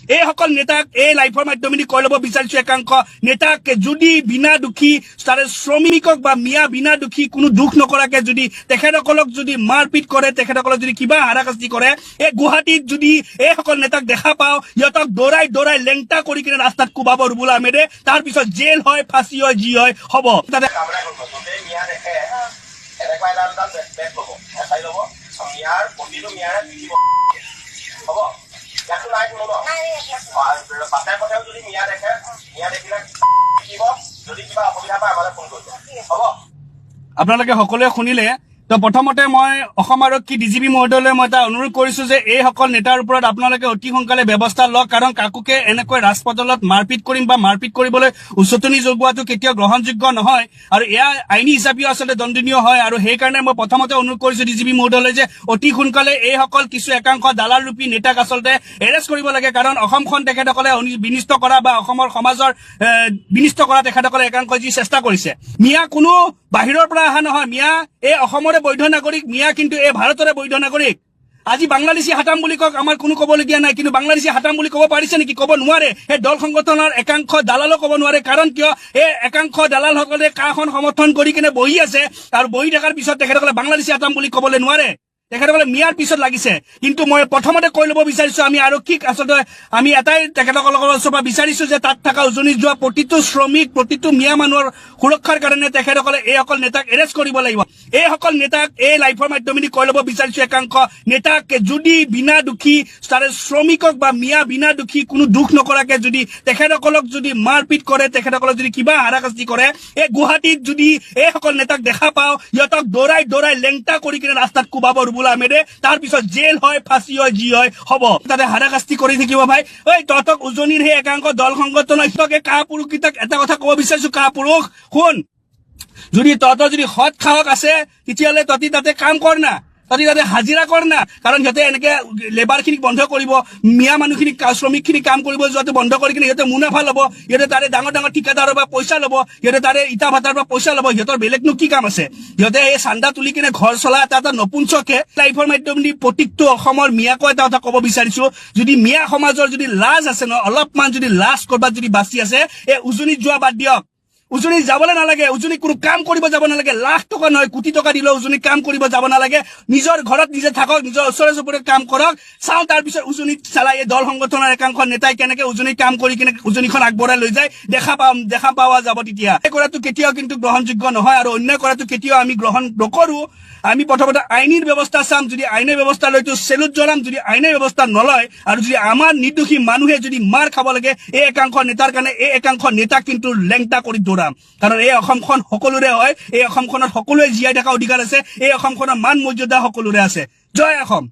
এই সকল নেতাক এই লাইফৰ মাধ্যমেদি কৈ ল'ব বিচাৰিছো একাংশ নেতাক যদি বিনা দুখী তাৰে শ্ৰমিকক বা মিয়া বিনা দুখী কোনো দুখ নকৰাকে যদি তেখেতসকলক যদি মাৰপিট কৰে তেখেতসকলক যদি কিবা হাৰাশাস্তি কৰে এই গুৱাহাটীত যদি এই সকল নেতাক দেখা পাওঁ ইহঁতক দৌৰাই দৌৰাই লেংটা কৰি কিনে ৰাস্তাত কোবাব ৰুবুল আহমেদে তাৰ পিছত জেল হয় ফাঁচি হয় যি হয় হ'ব তাতে আপোনালোকে সকলোৱে শুনিলে তো প্ৰথমতে মই অসম আৰক্ষী ডিজিপি মহোদয়লৈ মই এটা অনুৰোধ কৰিছো যে এই সকল নেতাৰ ওপৰত আপোনালোকে অতি সোনকালে ব্যৱস্থা লওক কাৰণ কাকুকে এনেকৈ ৰাজপথত মাৰপিট কৰিম বা মাৰপিট কৰিবলৈ উচতনি যোগোৱাটো কেতিয়াও গ্ৰহণযোগ্য নহয় আৰু এয়া আইনী হিচাপেও আচলতে দণ্ডনীয় হয় আৰু সেইকাৰণে মই প্ৰথমতে অনুৰোধ কৰিছো ডিজিপি মহোদয়লৈ যে অতি সোনকালে এই সকল কিছু একাংশ দালাল ৰূপী নেতাক আচলতে এৰেষ্ট কৰিব লাগে কাৰণ অসমখন তেখেতসকলে বিনিষ্ট কৰা বা অসমৰ সমাজৰ বিনিষ্ট কৰা তেখেতসকলে একাংশ যি চেষ্টা কৰিছে মিয়া কোনো বাহিৰৰ পৰা অহা নহয় মিয়া এই অসমৰে বৈধ নাগৰিক মিয়া কিন্তু এই ভাৰতৰে বৈধ নাগৰিক আজি বাংলাদেশী হাতাম বুলি কওক আমাৰ কোনো ক'বলগীয়া নাই কিন্তু বাংলাদেশী হাতাম বুলি ক'ব পাৰিছে নেকি ক'ব নোৱাৰে এই দল সংগঠনৰ একাংশ দালালো ক'ব নোৱাৰে কাৰণ কিয় এই একাংশ দালালসকলে কাখন সমৰ্থন কৰি কিনে বহি আছে আৰু বহি থকাৰ পিছত তেখেতসকলে বাংলাদেশী হাতাম বুলি ক'বলৈ নোৱাৰে তেখেতসকলে মিয়াৰ পিছত লাগিছে কিন্তু মই প্ৰথমতে কৈ ল'ব বিচাৰিছো আমি আৰক্ষীক আচলতে আমি এটাই তেখেতসকলৰ ওচৰৰ পৰা বিচাৰিছো যে তাত থকা উজনি যোৱা প্ৰতিটো শ্ৰমিক প্ৰতিটো মিয়া মানুহৰ সুৰক্ষাৰ কাৰণে তেখেতসকলে এই সকল নেতাক এৰেষ্ট কৰিব লাগিব এই সকল নেতাক এই লাইফৰ মাধ্যমেদি কৈ ল'ব বিচাৰিছো একাংশ নেতাক যদি বিনা দুখী তাৰে শ্ৰমিকক বা মিয়া বিনা দুখী কোনো দুখ নকৰাকে যদি তেখেতসকলক যদি মাৰপিট কৰে তেখেতসকলক যদি কিবা হাৰাশাস্তি কৰে এই গুৱাহাটীত যদি এই সকল নেতাক দেখা পাওঁ ইহঁতক দৌৰাই দৌৰাই লেংটা কৰি কিনে ৰাস্তাত কোবাব ৰুবুল আহমেদে তাৰ পিছত জেল হয় ফাঁচি হয় যি হয় হ'ব তাতে হাৰাশাস্তি কৰি থাকিব ভাই ঐ তহঁতক উজনিৰ সেই একাংশ দল সংগঠনৰ ইহঁতকে কাপুৰুষকেইটাক এটা কথা ক'ব বিচাৰিছো কাপুৰুষ শুন যদি তহঁতৰ যদি সৎ সাহস আছে তেতিয়াহ'লে তহঁতি তাতে কাম কৰ না তহঁতি তাতে হাজিৰা কৰ না কাৰণ সিহঁতে এনেকে লেবাৰখিনিক বন্ধ কৰিব মিয়া মানুহখিনিক শ্ৰমিকখিনিক কাম কৰিব যোৱাটো বন্ধ কৰি কিনে সিহঁতে মুনাফা ল'ব সিহঁতে তাৰে ডাঙৰ ডাঙৰ ঠিকাদাৰৰ পৰা পইচা ল'ব সিহঁতে তাৰে ইটা ভাটাৰ পৰা পইচা ল'ব সিহঁতৰ বেলেগনো কি কাম আছে সিহঁতে এই চান্দা তুলি কিনে ঘৰ চলা এটা নপুঞ্চকে লাইফৰ মাধ্যমেদি প্ৰত্যেকটো অসমৰ মিয়াকো এটা কথা ক'ব বিচাৰিছো যদি মিয়া সমাজৰ যদি লাজ আছে ন অলপমান যদি লাজ কৰবাত যদি বাচি আছে এই উজনিত যোৱা বাদ দিয়ক উজনি যাবলৈ নালাগে উজনি কোনো কাম কৰিব যাব নালাগে লাখ টকা নহয় কোটি টকা দিলেও উজনি কাম কৰিব যাব নালাগে নিজৰ ঘৰত নিজে থাকক নিজৰ ওচৰে চুবুৰীয়া কাম কৰক চাওঁ তাৰ পিছত উজনিত চালাই এই দল সংগঠনৰ একাংশ নেতাই কেনেকে উজনিত কাম কৰি কিনে উজনিখন আগবঢ়াই লৈ যায় দেখা পোৱা যাব তেতিয়া এই কৰাটো কেতিয়াও কিন্তু গ্ৰহণযোগ্য নহয় আৰু অন্য কৰাটো কেতিয়াও আমি গ্ৰহণ নকৰো আমি প্ৰথমতে আইনীৰ ব্যৱস্থা চাম যদি আইনৰ ব্যৱস্থা লৈতো চেলুট জ্বলাম যদি আইনৰ ব্যৱস্থা নলয় আৰু যদি আমাৰ নিৰ্দোষী মানুহে যদি মাৰ খাব লাগে এই একাংশ নেতাৰ কাৰণে এই একাংশ নেতাক কিন্তু লেংটা কৰি দৌৰাম কাৰণ এই অসমখন সকলোৰে হয় এই অসমখনত সকলোৱে জীয়াই থকা অধিকাৰ আছে এই অসমখনৰ মান মৰ্যাদা সকলোৰে আছে জয় অসম।